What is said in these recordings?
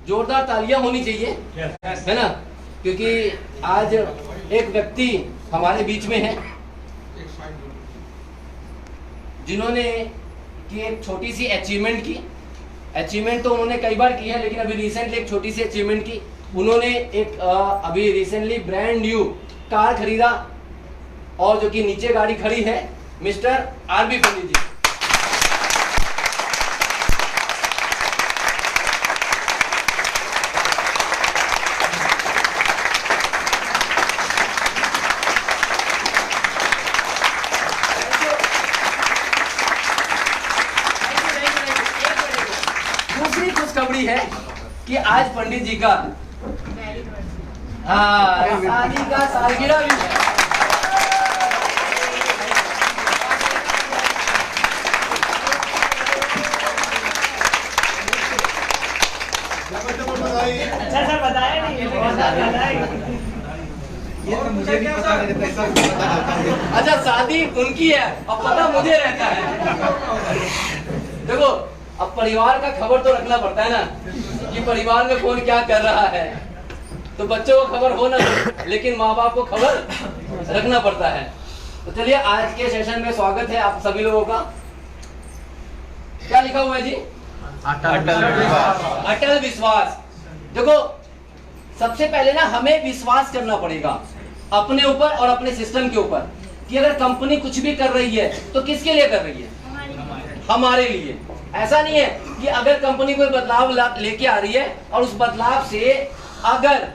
जोरदार तालियां होनी चाहिए, है ना, क्योंकि आज एक व्यक्ति हमारे बीच में है जिन्होंने की एक छोटी सी अचीवमेंट तो उन्होंने कई बार की है, लेकिन अभी रिसेंटली एक छोटी सी अचीवमेंट की। उन्होंने एक अभी रिसेंटली ब्रांड न्यू कार खरीदा, और जो कि नीचे गाड़ी खड़ी है, मिस्टर आरबी पंडित जी। दूसरी खुशखबरी है कि आज पंडित जी का शादी का सालगिरह भी है। सर बताया नहीं, ये तो मुझे भी पता नहीं रहता। अच्छा, शादी उनकी है और पता मुझे रहता है। देखो, अब परिवार का खबर तो रखना पड़ता है ना कि परिवार में कौन क्या कर रहा है। तो बच्चों को खबर हो ना हो, लेकिन माँ बाप को खबर रखना पड़ता है। तो चलिए, आज के सेशन में स्वागत है आप सभी लोगों का। क्या लिखा हुआ है जी? अटल विश्वास। देखो, सबसे पहले ना हमें विश्वास करना पड़ेगा अपने ऊपर और अपने सिस्टम के ऊपर कि अगर कंपनी कुछ भी कर रही है तो किसके लिए कर रही है? हमारे लिए। ऐसा नहीं है कि अगर कंपनी कोई बदलाव लेके आ रही है और उस बदलाव से अगर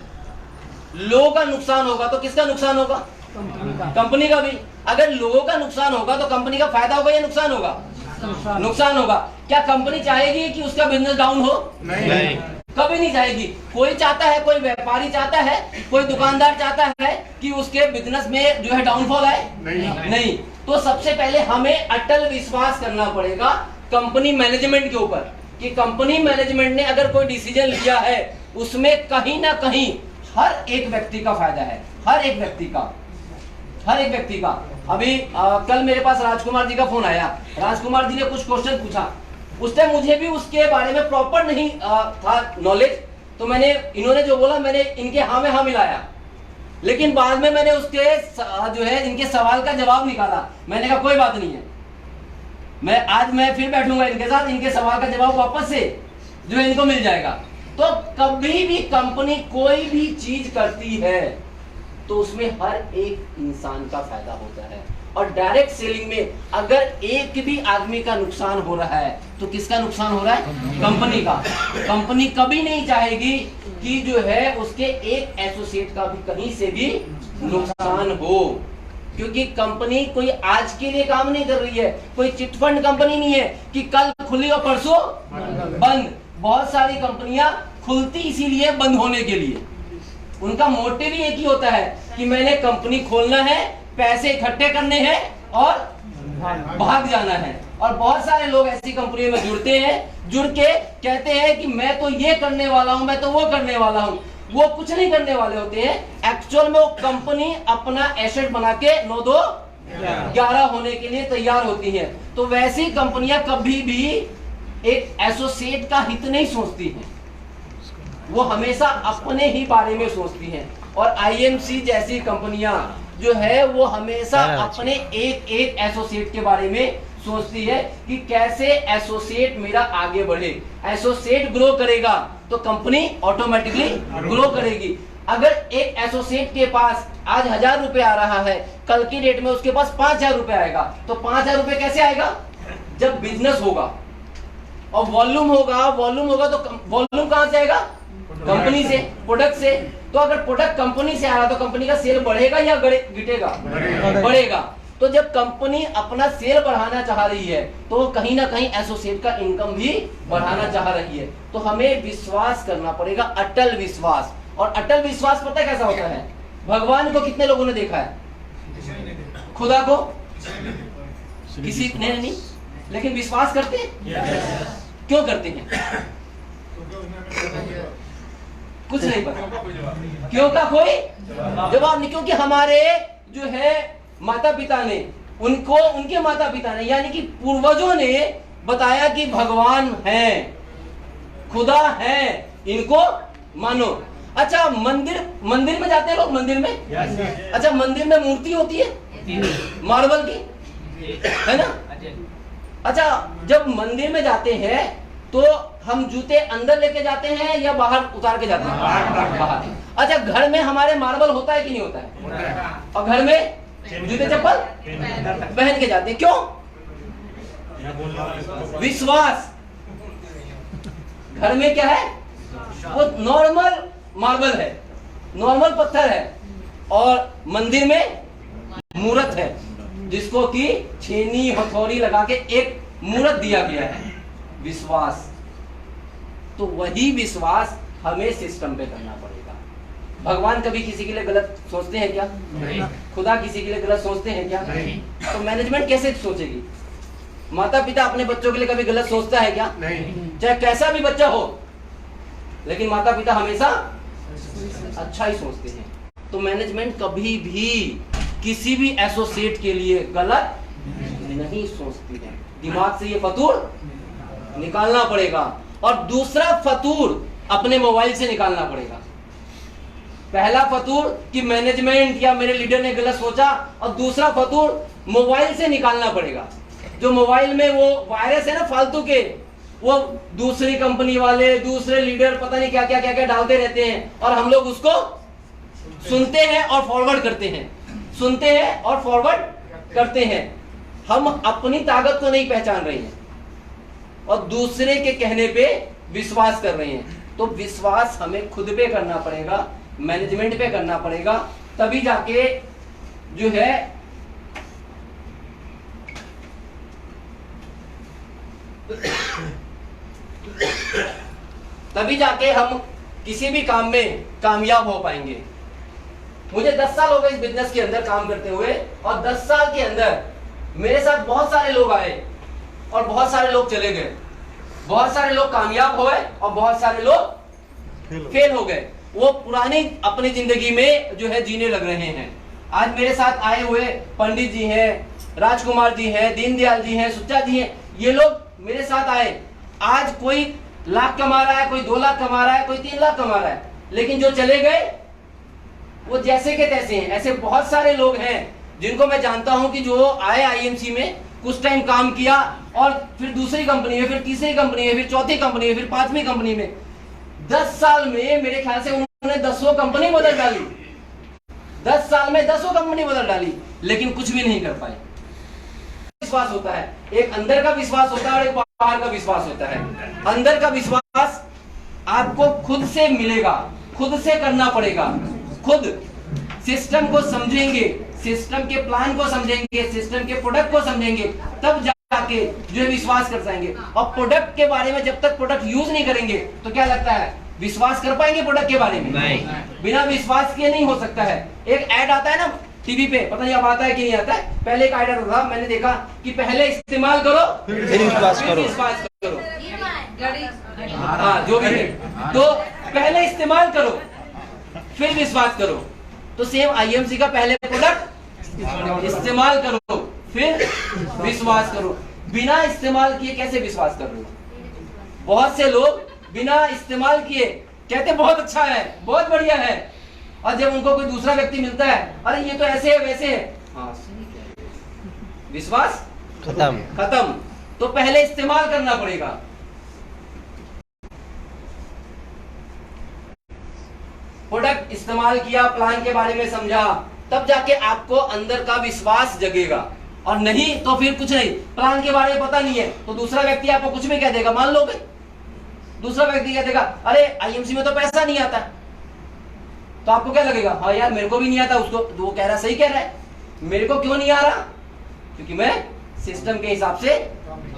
लोगों का नुकसान होगा तो किसका नुकसान होगा? कंपनी का भी। अगर लोगों का नुकसान होगा तो कंपनी का फायदा होगा या नुकसान होगा? नुकसान होगा। क्या कंपनी चाहेगी कि उसका बिजनेस डाउन हो? नहीं, कभी नहीं चाहेगी। कोई चाहता है, कोई व्यापारी चाहता है, कोई दुकानदार चाहता है कि उसके बिजनेस में जो है डाउनफॉल आए? नहीं। तो सबसे पहले हमें अटल विश्वास करना पड़ेगा कंपनी मैनेजमेंट के ऊपर कि कंपनी मैनेजमेंट ने अगर कोई डिसीजन लिया है उसमें कहीं ना कहीं हर एक व्यक्ति का फायदा है, हर एक व्यक्ति का। अभी कल मेरे पास राजकुमार जी का फोन आया। राजकुमार जी ने कुछ क्वेश्चन पूछा, उस टाइम मुझे भी उसके बारे में प्रॉपर नहीं था नॉलेज, तो मैंने इन्होंने जो बोला मैंने इनके हाँ में हाँ मिलाया, लेकिन बाद में मैंने उसके जो है इनके सवाल का जवाब निकाला। मैंने कहा कोई बात नहीं है, मैं फिर बैठूंगा इनके साथ, इनके सवाल का जवाब वापस से जो है इनको मिल जाएगा। तो कभी भी कंपनी कोई भी चीज करती है तो उसमें हर एक इंसान का फायदा होता है, और डायरेक्ट सेलिंग में अगर एक भी आदमी का नुकसान हो रहा है तो किसका नुकसान हो रहा है? कंपनी का। कंपनी कभी नहीं चाहेगी कि जो है उसके एक एसोसिएट का भी कहीं से भी नुकसान हो, क्योंकि कंपनी कोई आज के लिए काम नहीं कर रही है, कोई चिटफंड कंपनी नहीं है कि कल खुली और परसों बंद। बहुत सारी कंपनियां खुलती इसीलिए बंद होने के लिए, उनका मोटिव ही एक ही होता है कि मैंने कंपनी खोलना है, पैसे इकट्ठे करने हैं और भाग जाना है। और बहुत सारे लोग ऐसी कंपनियों में जुड़ के कहते हैं कि मैं तो ये करने वाला हूं, मैं तो वो करने वाला हूं। वो कुछ नहीं करने वाले होते हैं। एक्चुअल में वो कंपनी अपना एसेट बना के 9-2-11 होने के लिए तैयार होती है। तो वैसी कंपनियां कभी भी एक एसोसिएट का हित नहीं सोचती हैं, वो हमेशा अपने ही बारे में सोचती हैं। और आईएमसी जैसी कंपनियां जो है वो हमेशा अपने एक एसोसिएट के बारे में सोचती है कि कैसे एसोसिएट मेरा आगे बढ़े। एसोसिएट ग्रो करेगा तो कंपनी ऑटोमेटिकली ग्रो करेगी। अगर एक एसोसिएट के पास आज 1000 रुपए आ रहा है, कल की डेट में उसके पास 5000 रुपए आएगा, तो 5000 रुपए कैसे आएगा? जब बिजनेस होगा और वॉल्यूम होगा तो वॉल्यूम कहां से आएगा? कंपनी से, प्रोडक्ट से। तो अगर प्रोडक्ट कंपनी से आ रहा तो कंपनी का सेल बढ़ेगा या घटेगा? बढ़ेगा। तो जब कंपनी अपना सेल बढ़ाना चाह रही है तो कहीं ना कहीं एसोसिएट का इनकम भी बढ़ाना चाह रही है। तो हमें विश्वास करना पड़ेगा, अटल विश्वास। और अटल विश्वास पता है कैसा होता है? भगवान को कितने लोगों ने देखा है? खुदा को किसी ने नहीं, लेकिन विश्वास करते हैं। क्यों करते हैं? कुछ नहीं पता, क्यों का कोई जवाब नहीं। क्योंकि हमारे जो है माता पिता ने उनके माता पिता ने यानी कि पूर्वजों ने बताया कि भगवान है, खुदा है, इनको मानो। अच्छा, मंदिर में जाते हैं लोग, मंदिर में। अच्छा, मंदिर में मूर्ति होती है मार्बल की, है ना। अच्छा, जब मंदिर में जाते हैं तो हम जूते अंदर लेके जाते हैं या बाहर उतार के जाते हैं? बाहर। अच्छा, घर में हमारे मार्बल होता है कि नहीं होता है? और घर में जूते चप्पल पहन के जाते हैं, क्यों? विश्वास। घर में क्या है? वो नॉर्मल मार्बल है, नॉर्मल पत्थर है, और मंदिर में मूर्त है, जिसको कि छेनी हथौड़ी लगा के एक मूर्त दिया गया है। विश्वास। तो वही विश्वास हमें सिस्टम पे करना पड़ेगा। भगवान कभी किसी के लिए गलत सोचते हैं क्या? नहीं। खुदा किसी के लिए गलत सोचते हैं क्या? नहीं। तो मैनेजमेंट कैसे सोचेगी? माता पिता अपने बच्चों के लिए कभी गलत सोचता है क्या? नहीं। चाहे कैसा भी बच्चा हो, लेकिन माता पिता हमेशा अच्छा ही सोचते हैं। तो मैनेजमेंट कभी भी किसी भी एसोसिएट के लिए गलत नहीं सोचती है। दिमाग से ये फतूर निकालना पड़ेगा। और दूसरा फतूर अपने मोबाइल से निकालना पड़ेगा। पहला फतूर कि मैनेजमेंट या मेरे लीडर ने गलत सोचा, और दूसरा फतूर मोबाइल से निकालना पड़ेगा। जो मोबाइल में वो वायरस है ना फालतू के, वो दूसरी कंपनी वाले, दूसरे लीडर पता नहीं क्या क्या क्या क्या डालते रहते हैं, और हम लोग उसको सुनते हैं और फॉरवर्ड करते हैं, सुनते हैं और फॉरवर्ड करते हैं। हम अपनी ताकत को नहीं पहचान रहे हैं और दूसरे के कहने पे विश्वास कर रहे हैं। तो विश्वास हमें खुद पे करना पड़ेगा, मैनेजमेंट पे करना पड़ेगा, तभी जाके जो है तभी जाके हम किसी भी काम में कामयाब हो पाएंगे। मुझे 10 साल हो गए इस बिजनेस के अंदर काम करते हुए, और 10 साल के अंदर मेरे साथ बहुत सारे लोग आए और बहुत सारे लोग चले गए। बहुत सारे लोग कामयाब हुए और बहुत सारे लोग फेल हो गए। वो पुरानी अपनी जिंदगी में जो है जीने लग रहे हैं। आज मेरे साथ आए हुए पंडित जी हैं, राजकुमार जी हैं, दीनदयाल जी हैं, सुच्चा जी हैं, ये लोग मेरे साथ आए। आज कोई लाख कमा रहा है, कोई 2 लाख कमा रहा है, कोई 3 लाख कमा रहा है, लेकिन जो चले गए वो जैसे के तैसे हैं। ऐसे बहुत सारे लोग हैं जिनको मैं जानता हूं कि जो आए आईएमसी में, कुछ टाइम काम किया और फिर दूसरी कंपनी में, फिर तीसरी कंपनी में, फिर चौथी कंपनी में, फिर 5वीं कंपनी में, 10 साल में मेरे ख्याल से उन्होंने 10 कंपनी बदल डाली। 10 साल में 10 कंपनी बदल डाली, लेकिन कुछ भी नहीं कर पाए। विश्वास होता है, एक अंदर का विश्वास होता है और एक बाहर का विश्वास होता है। अंदर का विश्वास आपको खुद से मिलेगा, खुद से करना पड़ेगा। खुद सिस्टम को समझेंगे, सिस्टम के प्लान को समझेंगे, सिस्टम के प्रोडक्ट को समझेंगे, तब जाके जो है विश्वास कर पाएंगे। और प्रोडक्ट के बारे में जब तक प्रोडक्ट यूज नहीं करेंगे तो क्या लगता है विश्वास कर पाएंगे प्रोडक्ट के बारे में? नहीं। बिना विश्वास के नहीं हो सकता है। एक ऐड आता है ना टीवी पे, पता नहीं अब आता है कि नहीं आता है। पहले एक ऐड था, मैंने देखा कि पहले इस्तेमाल करो फिर विश्वास करो। हाँ, जो भी है, तो पहले इस्तेमाल करो फिर विश्वास करो। तो सेम आईएमसी का पहले प्रोडक्ट इस्तेमाल करो फिर विश्वास करो। बिना इस्तेमाल किए कैसे विश्वास कर रहे हो? बहुत से लोग बिना इस्तेमाल किए कहते बहुत अच्छा है, बहुत बढ़िया है, और जब उनको कोई दूसरा व्यक्ति मिलता है, अरे ये तो ऐसे है वैसे है, हाँ विश्वास खत्म। तो पहले इस्तेमाल करना पड़ेगा। प्रोडक्ट इस्तेमाल किया, प्लान के बारे में समझा, तब जाके आपको अंदर का विश्वास जगेगा। और नहीं तो फिर कुछ नहीं, प्लान के बारे में पता नहीं है तो दूसरा व्यक्ति आपको कुछ भी कह देगा, मान लोगे? दूसरा व्यक्ति कह देगा अरे आईएमसी में तो पैसा नहीं आता, तो आपको क्या लगेगा? हाँ यार मेरे को भी नहीं आता, उसको तो वो कह रहा सही कह रहा है, मेरे को क्यों नहीं आ रहा? क्योंकि मैं सिस्टम के हिसाब से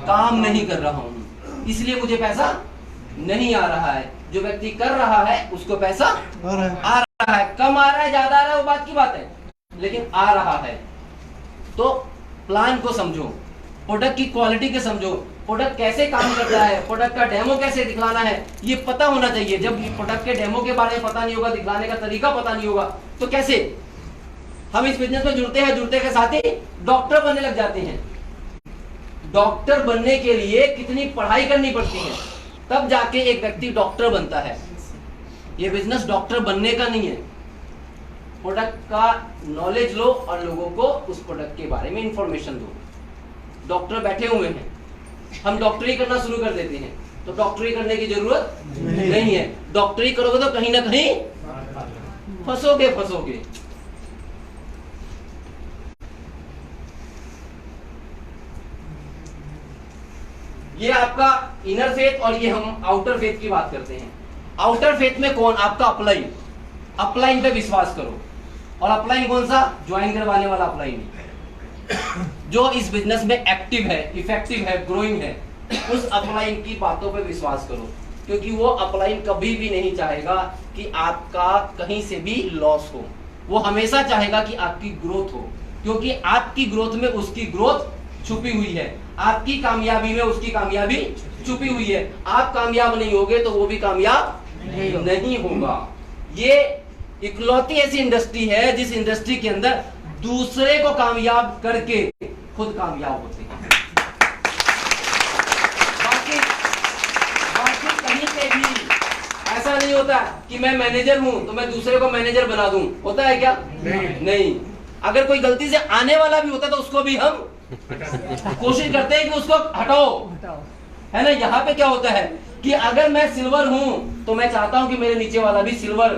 काम नहीं कर रहा हूं, इसलिए मुझे पैसा नहीं आ रहा है। जो व्यक्ति कर रहा है उसको पैसा आ रहा है, कम आ रहा है ज्यादा आ रहा है वो बात की बात है, लेकिन आ रहा है। तो प्लान को समझो, प्रोडक्ट की क्वालिटी के समझो, प्रोडक्ट कैसे काम करता है, प्रोडक्ट का डेमो कैसे दिखलाना है, ये पता होना चाहिए। जब प्रोडक्ट के डेमो के बारे में पता नहीं होगा, दिखलाने का तरीका पता नहीं होगा, तो कैसे हम इस बिजनेस में जुड़ते हैं। जुड़ते के साथ ही डॉक्टर बनने लग जाते हैं। डॉक्टर बनने के लिए कितनी पढ़ाई करनी पड़ती है, तब जाके एक व्यक्ति डॉक्टर बनता है। ये बिजनेस डॉक्टर बनने का नहीं है। प्रोडक्ट का नॉलेज लो और लोगों को उस प्रोडक्ट के बारे में इंफॉर्मेशन दो। डॉक्टर बैठे हुए हैं, हम डॉक्टरी करना शुरू कर देते हैं, तो डॉक्टरी करने की जरूरत नहीं है। डॉक्टरी करोगे तो कहीं ना कहीं फंसोगे। ये आपका इनर फेथ और ये हम आउटर फेथ की बात करते हैं। आउटर फेथ में कौन? आपका अपलाइन। अपलाइन पे विश्वास करो। और अपलाइन कौन सा? ज्वाइन करवाने वाला अपलाइन, जो इस बिजनेस में एक्टिव है, इफेक्टिव है, ग्रोइंग है, उस अपलाइन की बातों पे विश्वास करो, क्योंकि वो अपलाइन कभी भी नहीं चाहेगा कि आपका कहीं से भी लॉस हो। वो हमेशा चाहेगा कि आपकी ग्रोथ हो, क्योंकि आपकी ग्रोथ में उसकी ग्रोथ छुपी हुई है, आपकी कामयाबी में उसकी कामयाबी छुपी हुई है। आप कामयाब नहीं होगे तो वो भी कामयाब नहीं होगा। ये इकलौती ऐसी इंडस्ट्री है जिस इंडस्ट्री के अंदर दूसरे को कामयाब करके खुद कामयाब होते हैं। बाकी कहीं पे भी ऐसा नहीं होता कि मैं मैनेजर हूं तो मैं दूसरे को मैनेजर बना दूं। होता है क्या? नहीं। अगर कोई गलती से आने वाला भी होता तो उसको भी हम कोशिश करते हैं कि उसको हटाओ, है ना। यहाँ पे क्या होता है कि अगर मैं सिल्वर हूं तो मैं चाहता हूं कि मेरे नीचे वाला भी सिल्वर,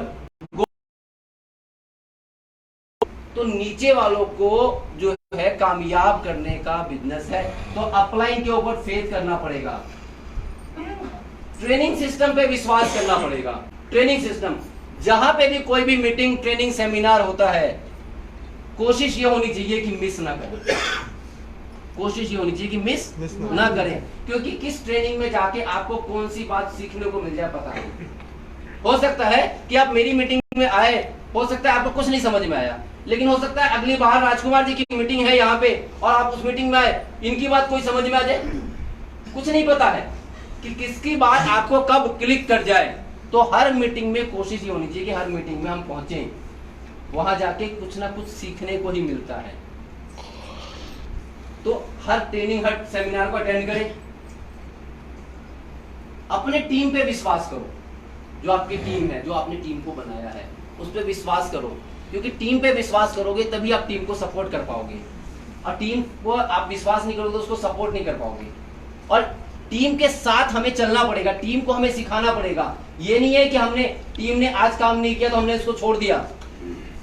तो नीचे वालों को जो है कामयाब करने का बिजनेस है, तो अपलाइन के ऊपर फेथ करना पड़ेगा, ट्रेनिंग सिस्टम पे विश्वास करना पड़ेगा। ट्रेनिंग सिस्टम, जहां पे भी कोई भी मीटिंग, ट्रेनिंग, सेमिनार होता है, कोशिश ये होनी चाहिए कि मिस ना करें। कोशिश ये होनी चाहिए कि मिस ना करें, क्योंकि किस ट्रेनिंग में जाके आपको कौन सी बात सीखने को मिल जाए पता नहीं। हो सकता है कि आप मेरी मीटिंग में आए, हो सकता है आपको कुछ नहीं समझ में आया, लेकिन हो सकता है अगली बार राजकुमार जी की मीटिंग है यहाँ पे और आप उस मीटिंग में आए, इनकी बात कोई समझ में आ जाए। कुछ नहीं पता है कि किसकी बात आपको कब क्लिक कर जाए। तो हर मीटिंग में कोशिश ये होनी चाहिए कि हर मीटिंग में हम पहुंचे, वहां जाके कुछ ना कुछ सीखने को ही मिलता है। तो हर ट्रेनिंग, हर सेमिनार को अटेंड करें। अपने टीम पे विश्वास करो, जो आपकी टीम है, जो आपने टीम को बनाया है, उस पर विश्वास करो, क्योंकि टीम पे विश्वास करोगे तभी आप टीम को सपोर्ट कर पाओगे, और टीम को आप विश्वास नहीं करोगे तो उसको सपोर्ट नहीं कर पाओगे। और टीम के साथ हमें चलना पड़ेगा, टीम को हमें सिखाना पड़ेगा। ये नहीं है कि टीम ने आज काम नहीं किया तो हमने इसको छोड़ दिया,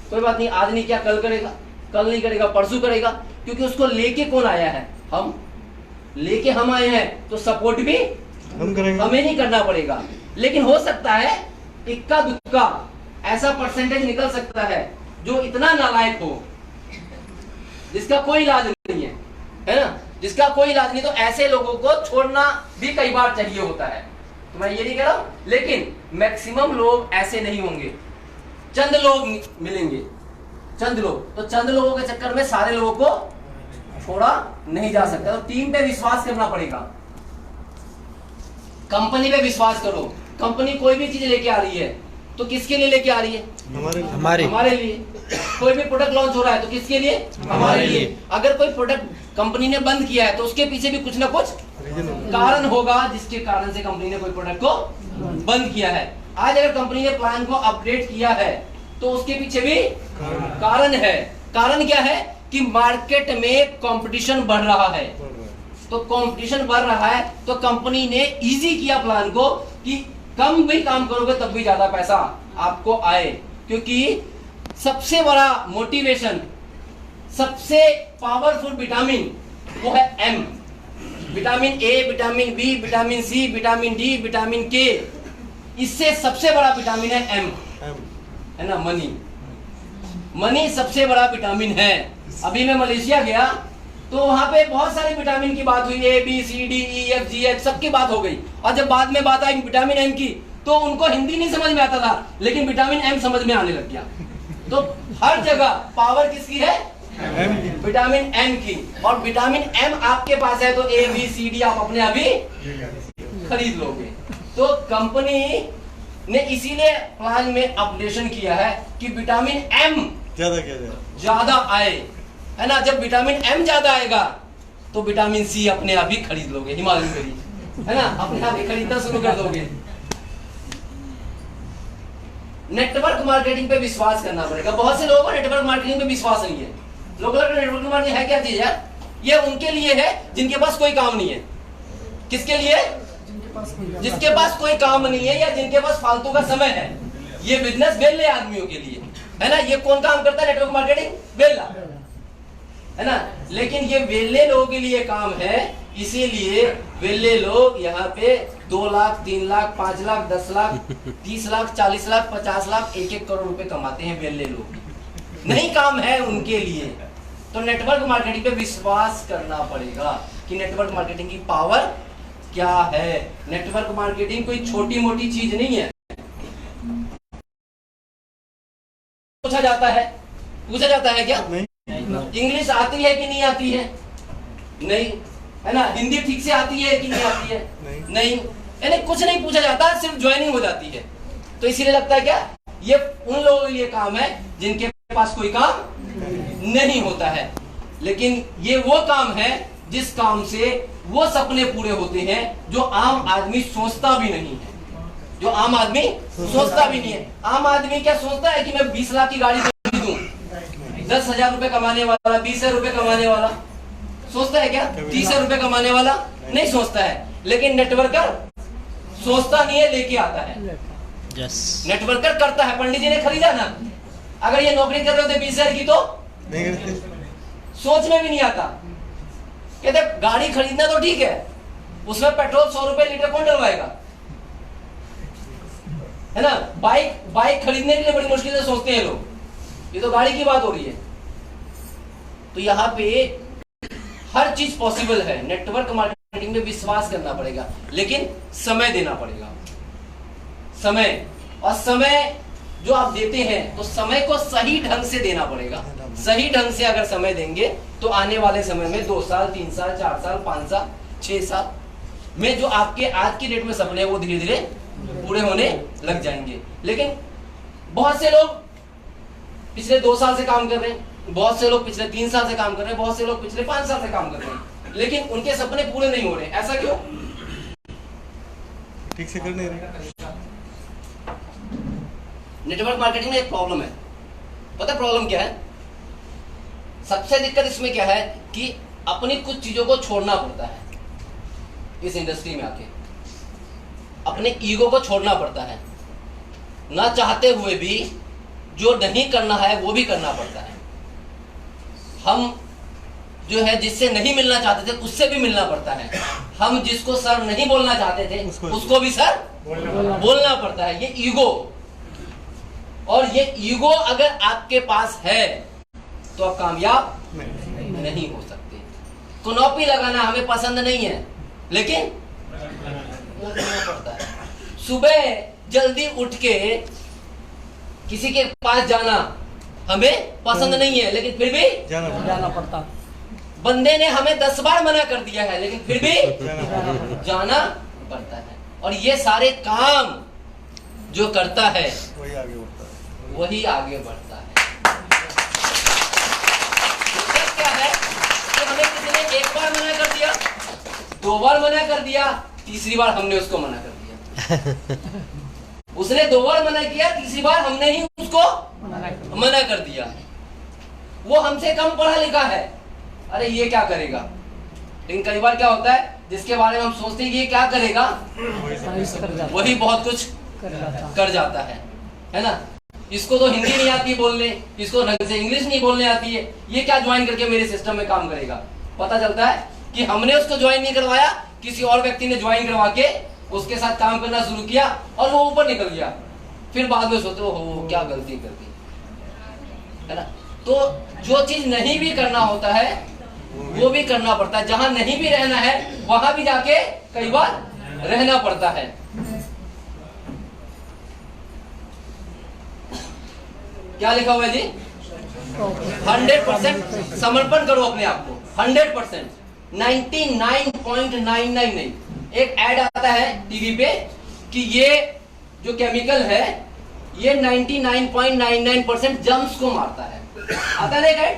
कोई बात नहीं, आज नहीं किया कल करेगा, कल नहीं करेगा परसों करेगा, क्योंकि उसको लेके कौन आया है? हम लेके हम आए हैं, तो सपोर्ट भी हम करेंगे, हमें नहीं करना पड़ेगा। लेकिन हो सकता है इक्का दुक्का ऐसा परसेंटेज निकल सकता है जो इतना नालायक हो, जिसका कोई इलाज नहीं है ना, जिसका कोई इलाज नहीं, तो ऐसे लोगों को छोड़ना भी कई बार चाहिए होता है। तो मैं ये नहीं कह रहा हूं, लेकिन मैक्सिमम लोग ऐसे नहीं होंगे, चंद लोग मिलेंगे, चंद लोग। तो चंद लोगों के चक्कर में सारे लोगों को छोड़ा नहीं जा सकता। तो टीम पे विश्वास करना पड़ेगा, कंपनी पे विश्वास करो। कंपनी कोई भी चीज लेके आ रही है तो किसके लिए लेके आ रही है? हमारे लिए। कोई भी प्रोडक्ट लॉन्च हो रहा है तो किसके लिए? हमारे लिए। अगर कोई प्रोडक्ट कंपनी ने बंद किया है तो उसके पीछे भी कुछ ना कुछ कारण होगा, जिसके कारण से कंपनी ने कोई प्रोडक्ट को बंद किया है। आज अगर कंपनी ने प्लान को अपडेट किया है तो उसके पीछे भी कारण है। कारण क्या है? कि मार्केट में कंपटीशन बढ़ रहा है, तो कंपटीशन बढ़ रहा है तो कंपनी ने इजी किया प्लान को कि कम भी काम करोगे तब भी ज्यादा पैसा आपको आए। क्योंकि सबसे बड़ा मोटिवेशन, सबसे पावरफुल विटामिन वो है एम। Vitamin A, vitamin B, vitamin C, vitamin D, vitamin K, इससे सबसे बड़ा विटामिन है एम, है ना, मनी। मनी सबसे बड़ा विटामिन है। अभी मैं मलेशिया गया तो वहां पे बहुत सारी विटामिन की बात हुई, A B C D E F G H सबकी बात हो गई, और जब बाद में बात आई विटामिन एम की तो उनको हिंदी नहीं समझ में आता था, लेकिन विटामिन एम समझ में आने लग गया। तो हर जगह पावर किसकी है? विटामिन एम की। और विटामिन एम आपके पास है तो ए बी सी डी आप अपने आप ही खरीद लोगे। तो कंपनी ने इसीलिए प्लान में अपडेशन किया है कि विटामिन एम ज्यादा आए, है ना। जब विटामिन एम ज्यादा आएगा तो विटामिन सी अपने आप ही खरीद लोगे, हिमालयन करी, है ना, अपने आप ही खरीदना शुरू कर दोगे। नेटवर्क मार्केटिंग पे विश्वास करना पड़ेगा। बहुत से लोगों को नेटवर्क मार्केटिंग पे विश्वास नहीं है। लोगों को नेटवर्क मार्केटिंग है क्या चीज यार? ये उनके लिए है जिनके पास कोई काम नहीं है। किसके लिए? जिसके पास कोई काम नहीं है या जिनके पास फालतू का समय है। ये बिजनेस वेले आदमियों के लिए है ना। ये कौन काम करता है नेटवर्क मार्केटिंग? वेला, है ना। लेकिन ये वेले लोगों के लिए काम है, इसीलिए वेले लोग यहाँ पे 2 लाख 3 लाख 5 लाख 10 लाख 30 लाख 40 लाख 50 लाख 1-1 करोड़ रुपए कमाते हैं। वेले लोग नहीं काम है उनके लिए। तो नेटवर्क मार्केटिंग पे विश्वास करना पड़ेगा कि नेटवर्क मार्केटिंग की पावर क्या है। नेटवर्क मार्केटिंग कोई छोटी मोटी चीज नहीं है। पूछा जाता है क्या? इंग्लिश आती है कि नहीं आती है? नहीं, है ना। हिंदी ठीक से आती है कि नहीं आती है? नहीं, यानी कुछ नहीं पूछा जाता, सिर्फ ज्वाइनिंग हो जाती है। तो इसीलिए लगता है क्या ये उन लोगों के लिए काम है जिनके पास कोई काम नहीं होता है। लेकिन ये वो काम है जिस काम से वो सपने पूरे होते हैं जो आम आदमी सोचता भी नहीं है। जो आम आदमी सोचता भी नहीं है। आम आदमी क्या सोचता है कि मैं 20 लाख की गाड़ी खरीदूं, 10,000 रुपए कमाने वाला, 20,000 रुपए कमाने वाला सोचता है क्या? 30,000 रुपए कमाने वाला नहीं सोचता है। लेकिन नेटवर्कर सोचता नहीं है, लेके आता है। नेटवर्कर करता है। पंडित जी ने खरीदा ना, अगर ये नौकरी कर रहे होते 20,000 की तो सोच में भी नहीं आता। कहते गाड़ी खरीदना तो ठीक है, उसमें पेट्रोल 100 रुपए लीटर कौन डलवाएगा, है ना। बाइक खरीदने के लिए बड़ी मुश्किल से सोचते हैं लोग। ये तो गाड़ी की बात हो रही है। तो यहाँ पे हर चीज पॉसिबल है। नेटवर्क मार्केटिंग में विश्वास करना पड़ेगा, लेकिन समय देना पड़ेगा। समय, और समय जो आप देते हैं तो समय को सही ढंग से देना पड़ेगा। सही ढंग से अगर समय देंगे तो आने वाले समय में 2 साल 3 साल 4 साल 5 साल 6 साल में जो आपके आज की डेट में सपने वो धीरे धीरे पूरे होने लग जाएंगे। लेकिन बहुत से लोग पिछले 2 साल से काम कर रहे हैं, बहुत से लोग पिछले 3 साल से काम कर रहे हैं, बहुत से लोग पिछले 5 साल से काम कर रहे हैं, लेकिन उनके सपने पूरे नहीं हो रहे। ऐसा क्यों? ठीक से कर नहीं रहे। नेटवर्क मार्केटिंग में एक प्रॉब्लम है। पता प्रॉब्लम क्या है? सबसे दिक्कत इसमें क्या है कि अपनी कुछ चीजों को छोड़ना पड़ता है। इस इंडस्ट्री में आके अपने ईगो को छोड़ना पड़ता है। ना चाहते हुए भी जो नहीं करना है वो भी करना पड़ता है। हम जो है जिससे नहीं मिलना चाहते थे उससे भी मिलना पड़ता है। हम जिसको सर नहीं बोलना चाहते थे उसको भी सर बोलना पड़ता है। ये ईगो, और ये ईगो अगर आपके पास है तो आप कामयाब नहीं हो सकते। कुनौपी लगाना हमें पसंद नहीं है, लेकिन करना पड़ता है। सुबह जल्दी उठ के किसी के पास जाना हमें पसंद नहीं है, लेकिन फिर भी जाना पड़ता। बंदे ने हमें 10 बार मना कर दिया है, लेकिन फिर भी जाना पड़ता है। और ये सारे काम जो करता है वही आगे बढ़ता है। दिक्कत क्या है कि हमें किसी ने 1 बार मना कर दिया, 2 बार मना कर दिया, तीसरी बार हमने उसको मना कर दिया। उसने 2 बार मना किया, तीसरी बार हमने ही उसको मना कर दिया। वो हमसे कम पढ़ा लिखा है, अरे ये क्या करेगा। लेकिन कई बार क्या होता है जिसके बारे में हम सोचते हैं कि ये क्या करेगा, वही बहुत कुछ कर जाता है ना। इसको तो हिंदी नहीं आती बोलने, इसको ढंग से इंग्लिश नहीं बोलने आती है, ये क्या ज्वाइन करके मेरे सिस्टम में काम करेगा। पता चलता है कि हमने उसको ज्वाइन नहीं करवाया, किसी और व्यक्ति ने ज्वाइन करवा के उसके साथ काम करना शुरू किया और वो ऊपर निकल गया। फिर बाद में सोचते हो क्या गलती कर दी, है ना। तो जो चीज नहीं भी करना होता है वो भी करना पड़ता है। जहां नहीं भी रहना है वहां भी जाके कई बार रहना पड़ता है। क्या लिखा हुआ है जी? 100% समर्पण करो अपने आप को। 100%, 99.99 नहीं। एक ऐड आता है टीवी पे कि ये जो केमिकल है ये 99.99% जर्म्स को मारता है। आता है ना ऐड?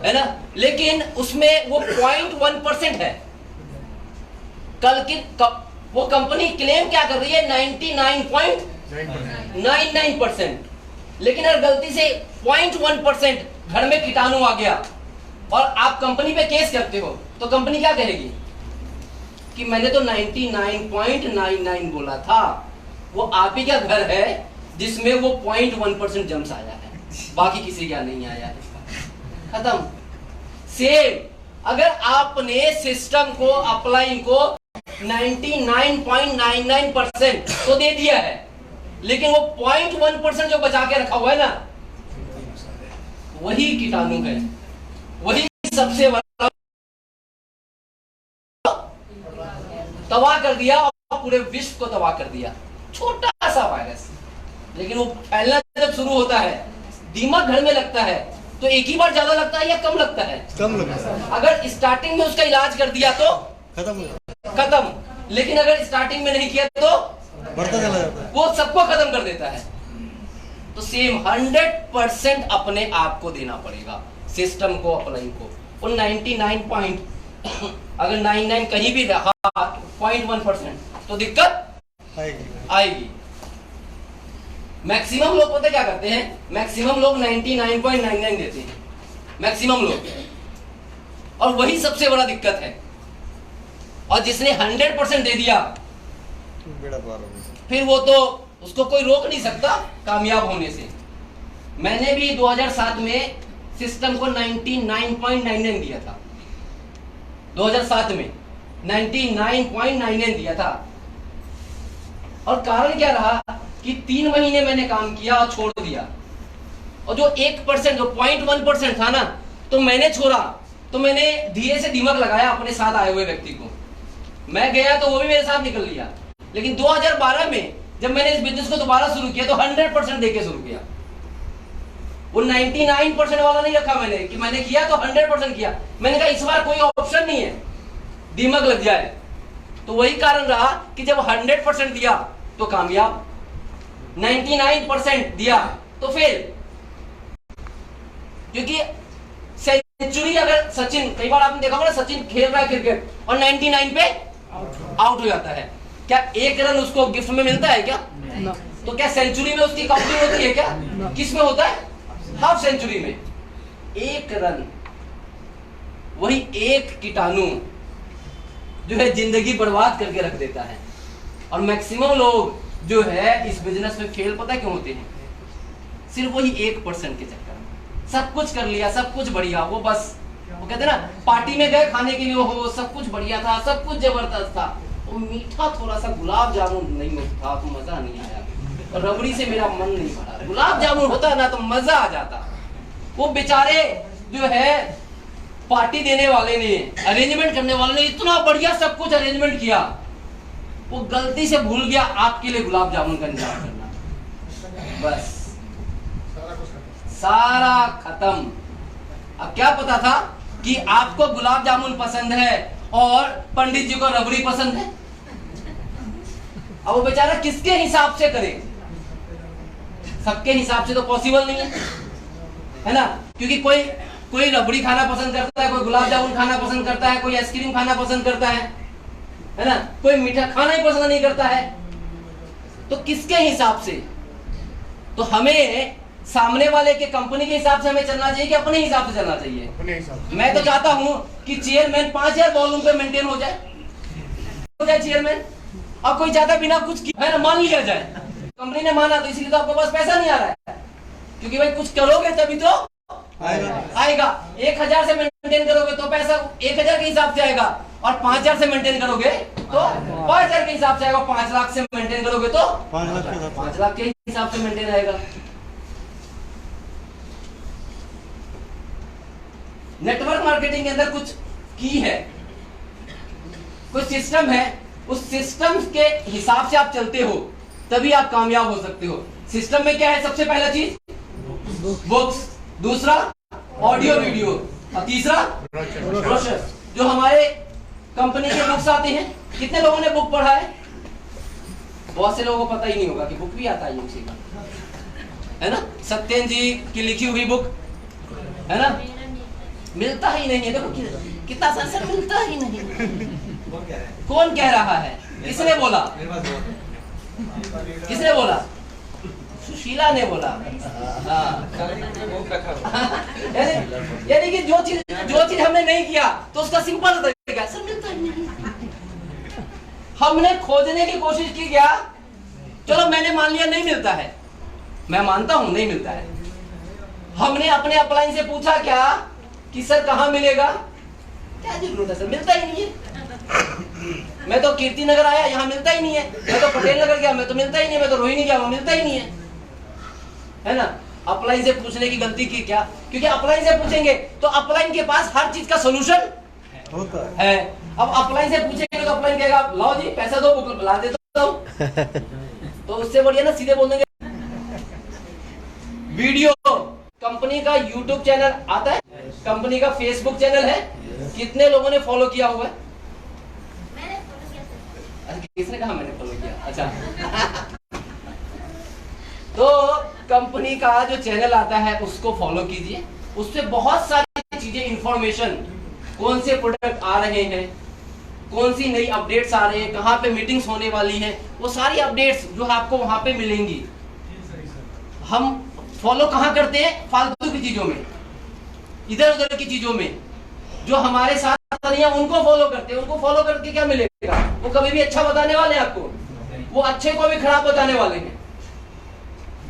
है ना। लेकिन उसमें वो 0.1% है। कल की वो कंपनी क्लेम क्या कर रही है? 99.9 99%। लेकिन अगर गलती से 0.1% घर में कीटाणु आ गया और आप कंपनी पे केस करते हो तो कंपनी क्या कहेगी कि मैंने तो 99.99 बोला था, वो आप ही का घर है जिसमें वो 0.1% जम्स आया है, बाकी किसी का नहीं आया है। खत्म। सेम अगर आपने सिस्टम को अप्लाई को 99.99% तो दे दिया है, लेकिन वो 0.1% जो बचा के रखा हुआ है ना, वही कीटाणु है, वही सबसे बड़ा तबाह कर दिया और पूरे विश्व को तबाह कर दिया। छोटा सा वायरस, लेकिन वो फैलना जब शुरू होता है, दीमक घर में लगता है तो एक ही बार ज्यादा लगता है या कम लगता है? कम लगता है। अगर स्टार्टिंग में उसका इलाज कर दिया तो खत्म, लेकिन अगर स्टार्टिंग में नहीं किया तो बढ़ता चला जाता है, वो सबको खत्म कर देता है। तो सेम 100% अपने आप को देना पड़ेगा सिस्टम को, अप्लाई को। और 99 पॉइंट अगर 99 कहीं भी रहा 0.1% तो दिक्कत आएगी। मैक्सिमम लोग पता क्या करते हैं, मैक्सिमम लोग 99.99 देते हैं, मैक्सिमम लोग, और वही सबसे बड़ा दिक्कत है। और जिसने 100% दे दिया फिर वो तो उसको कोई रोक नहीं सकता कामयाब होने से। मैंने भी 2007 में सिस्टम को 99.99 दिया था, 2007 में 99.99 दिया था। और कारण क्या रहा कि 3 महीने मैंने काम किया और छोड़ दिया, और जो 1% जो 0.1% था ना, तो मैंने छोड़ा, तो मैंने धीरे से दिमाग लगाया अपने साथ आए हुए व्यक्ति को। मैं गया तो वो भी मेरे साथ निकल लिया। लेकिन 2012 में जब मैंने इस बिजनेस को दोबारा शुरू किया तो 100% देके शुरू किया। वो 99% वाला नहीं रखा मैंने कि मैंने किया तो 100% किया। मैंने कहा इस बार कोई ऑप्शन नहीं है, दिमाग लग जाए। तो वही कारण रहा कि जब 100% दिया तो कामयाब, 99% दिया तो फेल। क्योंकि सेंचुरी अगर सचिन, कई बार आपने देखा होगा सचिन खेल रहा है क्रिकेट और 99 पे आउट हो जाता है, क्या 1 रन उसको गिफ्ट में मिलता है क्या? तो क्या सेंचुरी में उसकी काउंटिंग होती है क्या? किस में होता है? हाफ सेंचुरी में 1 रन। वही एक कीटाणु जो है जिंदगी बर्बाद करके रख देता है। और मैक्सिमम लोग जो है इस बिजनेस में फेल पता क्यों होते हैं? सिर्फ वही 1% के चक्कर में। सब कुछ कर लिया, सब कुछ बढ़िया, वो बस वो कहते ना पार्टी में गए खाने के लिए, हो सब कुछ बढ़िया था, सब कुछ जबरदस्त था, वो मीठा थोड़ा सा गुलाब जामुन नहीं था तो मजा नहीं आया, और रबड़ी से मेरा मन नहीं भरा। गुलाब जामुन होता ना तो मजा आ जाता। वो बेचारे जो है पार्टी देने वाले ने, अरेंजमेंट करने वाले ने इतना बढ़िया सब कुछ अरेंजमेंट किया, वो गलती से भूल गया आपके लिए गुलाब जामुन का इंतजार करना। बस सारा खत्म। अब क्या पता था कि आपको गुलाब जामुन पसंद है और पंडित जी को रबड़ी पसंद है। अब वो बेचारा किसके हिसाब से करे? सबके हिसाब से तो पॉसिबल नहीं है ना? क्योंकि कोई रबड़ी खाना पसंद करता है, कोई गुलाब जामुन खाना पसंद करता है, कोई आइसक्रीम खाना पसंद करता है ना? कोई मीठा खाना ही पसंद नहीं करता है। तो किसके हिसाब से? तो हमें सामने वाले के कंपनी के हिसाब से हमें चलना चाहिए कि अपने हिसाब से चलना चाहिए? अपने हिसाब से। मैं तो चाहता हूं कि चेयरमैन 5000 वॉल्यूम पे मेंटेन हो जाए चेयरमैन, और कोई चाहता बिना कुछ किए है ना मान लिया जाए। कंपनी ने माना तो इसीलिए तो आपके पास पैसा नहीं आ रहा है, क्योंकि भाई कुछ करोगे तभी तो आएगा। 1000 से मेंटेन करोगे तो पैसा 1000 के हिसाब से आएगा, और 5000 से मेंटेन करोगे तो 5000 के हिसाब से आएगा, 5 लाख से मेंटेन करोगे तो 5 लाख के हिसाब से मेंटेन आएगा। नेटवर्क मार्केटिंग के अंदर कुछ की है, कुछ सिस्टम है, उस सिस्टम के हिसाब से आप चलते हो तभी आप कामयाब हो सकते हो। सिस्टम में क्या है? सबसे पहला चीज बुक्स, दूसरा ऑडियो वीडियो, और तीसरा ब्रोशर। जो हमारे कंपनी के बुक्स आते हैं, कितने लोगों ने बुक पढ़ा है? बहुत से लोगों को पता ही नहीं होगा कि बुक भी आता है यूसी का, है ना? सत्येंद्र जी की लिखी हुई बुक, है ना? मिलता ही नहीं है। देखो कितना सर मिलता ही नहीं। कौन कह रहा है? किसने बोला? किसने बोला? सुशीला ने बोला। हाँ। यानी कि जो चीज हमने नहीं किया तो उसका सिंपल तरीका सर मिलता ही नहीं। हमने खोजने की कोशिश की क्या, चलो मैंने मान लिया नहीं मिलता है, मैं मानता हूं नहीं मिलता है। हमने अपने अपलाइन से पूछा क्या कि सर कहां मिलेगा, क्या जरूरत है सर, मिलता ही नहीं है। मैं तो कीर्ति नगर आया, यहाँ मिलता ही नहीं है। मैं तो पटेल नगर गया, मैं तो मिलता ही नहीं है। मैं तो रोहिणी गया, वहां मिलता ही नहीं है ना। अपलाइन से पूछने की गलती की क्या, क्योंकि अपलाइन से पूछेंगे तो अपलाइन के पास हर चीज का सोल्यूशन होता है। अब अपलाइन से पूछेंगे तो अपलाइन कहेगा लाओ जी पैसा दो, बुक ला देता हूं। तो उससे बढ़िया ना सीधे बोल देंगे। वीडियो, कंपनी का यूट्यूब चैनल आता है, कंपनी का फेसबुक चैनल है, कितने लोगों ने फॉलो किया हुआ है? किसने कहा मैंने फॉलो किया? अच्छा। तो कंपनी का जो चैनल आता है उसको फॉलो कीजिए, उससे बहुत सारी चीजें, इंफॉर्मेशन, कौन से प्रोडक्ट आ रहे हैं, कौन सी नई अपडेट्स आ रहे हैं, कहां पे मीटिंग्स होने वाली हैं, वो सारी अपडेट्स जो है आपको वहां पे मिलेंगी। हम फॉलो कहां करते हैं? फालतू की चीजों में, इधर उधर की चीजों में, जो हमारे साथ नहीं है उनको फॉलो करते हैं। उनको फॉलो करके क्या मिलेगा? वो कभी भी अच्छा बताने वाले हैं आपको, वो अच्छे को भी खराब बताने वाले हैं,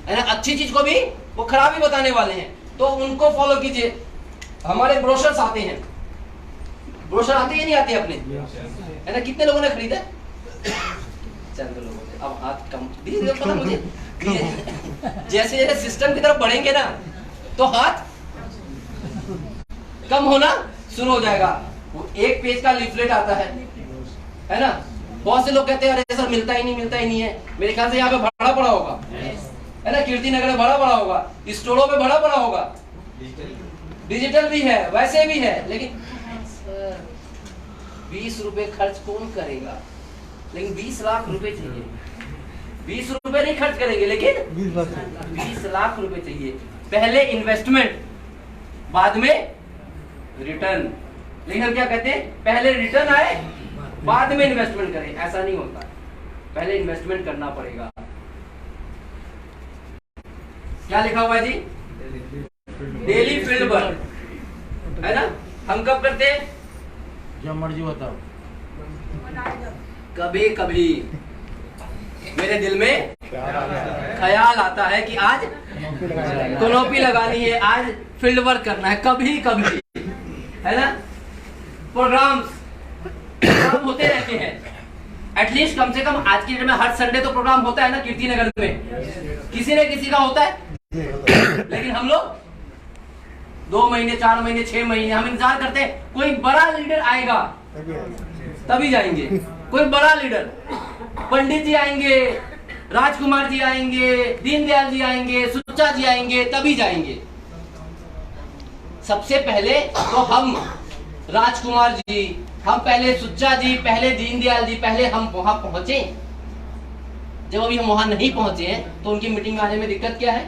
है ना। अच्छी चीज को भी वो खराब ही बताने वाले हैं, तो उनको फॉलो कीजिए। हमारे ब्रोशर्स आते हैं, ब्रोशर आते ही नहीं आते अपने, है ना। कितने लोगों ने खरीदा? चंद लोगों ने। अब हाथ कम दीजिए, पता मुझे जैसे जैसे सिस्टम की तरफ बढ़ेंगे ना तो हाथ कम होना शुरू हो जाएगा। वो एक पेज का लीफलेट आता है ना। बहुत से लोग कहते हैं अरे सर मिलता ही नहीं, मिलता ही नहीं है। मेरे ख्याल से यहाँ पे भरा पड़ा होगा, है ना। कीर्ति नगर में भरा पड़ा होगा, स्टोरों में भरा पड़ा होगा, डिजिटल भी है, वैसे भी है। लेकिन 20 रुपए खर्च कौन करेगा? लेकिन 20 लाख रुपए चाहिए। 20 रुपए नहीं खर्च करेंगे, लेकिन 20 लाख रुपए चाहिए। पहले इन्वेस्टमेंट, बाद में रिटर्न। लेकिन हम क्या कहते हैं, पहले रिटर्न आए बाद में इन्वेस्टमेंट करें। ऐसा नहीं होता, पहले इन्वेस्टमेंट करना पड़ेगा। क्या लिखा हुआ है जी? डेली फील्ड वर्क, है ना। हम कब करते हैं? जब मर्जी बताओ। कभी कभी मेरे दिल में ख्याल आता है कि आज कनोपी लगानी है, आज फील्ड वर्क करना है, कभी कभी, है ना। प्रोग्राम होते रहते हैं। एटलीस्ट कम से कम आज की डेट में हर संडे तो प्रोग्राम होता है ना कीर्ति नगर में, किसी न किसी का होता है। लेकिन हम लोग 2 महीने, 4 महीने, 6 महीने हम इंतजार करते हैं कोई बड़ा लीडर आएगा तभी जाएंगे। कोई बड़ा लीडर, पंडित जी आएंगे, राजकुमार जी आएंगे, दीनदयाल जी आएंगे, सुच्चा जी आएंगे, तभी जाएंगे। सबसे पहले तो हम राजकुमार जी, हम पहले सुच्चा जी, पहले दीनदयाल जी, पहले हम वहां पहुंचे। जब अभी हम वहां नहीं पहुंचे हैं तो उनकी मीटिंग में आने में दिक्कत क्या है?